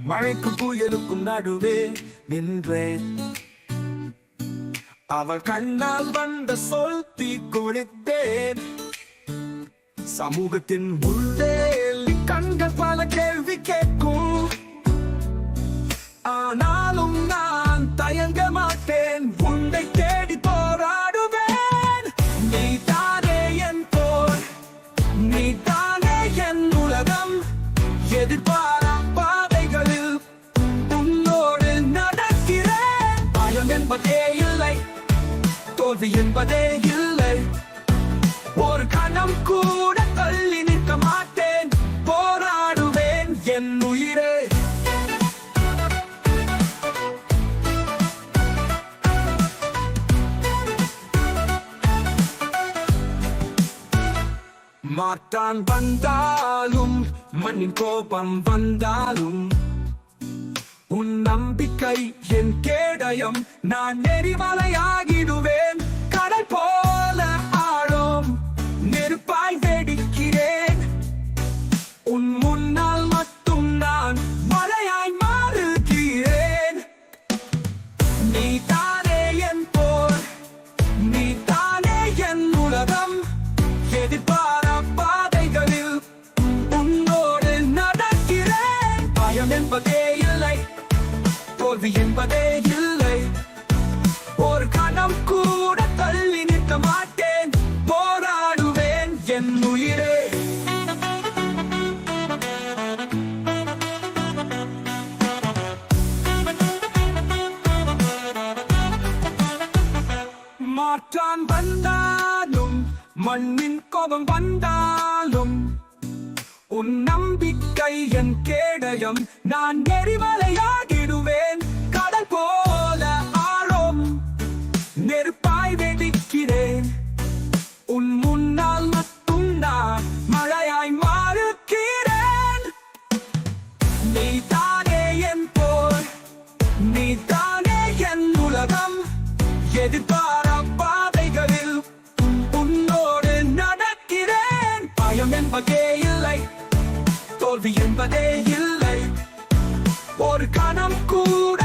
மழைக்கும் புயலுக்கும் நடுவே நின்றேன். அவள் கண்ணால் வந்த சொல் தீ குளித்தேன். சமூகத்தின் உள்ளே கண்கள் பல கேள்வி கேட்கும். ஆனாலும் நான் தயங்க மாட்டேன். உன்னை தேடி போராடுவேன். நீ தானே என் தோள், நீ தானே என் உலகம். எதிர்பாரா பாதைகளில் உன்னோடு நடக்கிறேன். பயம் என்பதே இல்லை, தோல்வி என்பதே இல்லை. ஒரு கணம் கூட தள்ளி நிற்க மாட்டேன். போராடுவேன் என் உயிரே. மாற்றான் வந்தாலும் மண்ணின் கோபம் வந்தாலும் உன் நம்பிக்கை என் கேடயம். நான் நெறிமலையாகிடுவேன். கடல் போல ஆழம் நெருப்பாய் வெடிக்கிறேன். உன் முன்னால் மட்டும் நான் மலையாய் மாறுகிறேன். நீ தானே என் போர், நீ தானே என் உலகம். எதிர்பாரா பாதைகளில் உன்னோடு நடக்கிறேன். பயம் என்பதே இல்லை, தோல்வி என்பதே இல்லை. ஒரு கணம் கூட தள்ளி நிற்க மாட்டேன். போராடுவேன் என் உயிரே. மாற்றான் வந்தாலும் மண்ணின் கோபம் வந்தாலும் உன் நம்பிக்கை என் கேடயம். நான் எரிமலையாகிடுவேன். கடல் போல ஆழம் நெருப்பாய் வெடிக்கிறேன். உன் முன்னால் மட்டும் நான் மழையாய் மாறுகிறேன். நீ தானே என் போர், நீ தானே என் உலகம். எதிர்பாரா பாதைகளில் உன்னோடு நடக்கிறேன். பயம் என்பதே இல்லை, தோல்வி என்பதே இல்லை. ஒரு கணம் கூட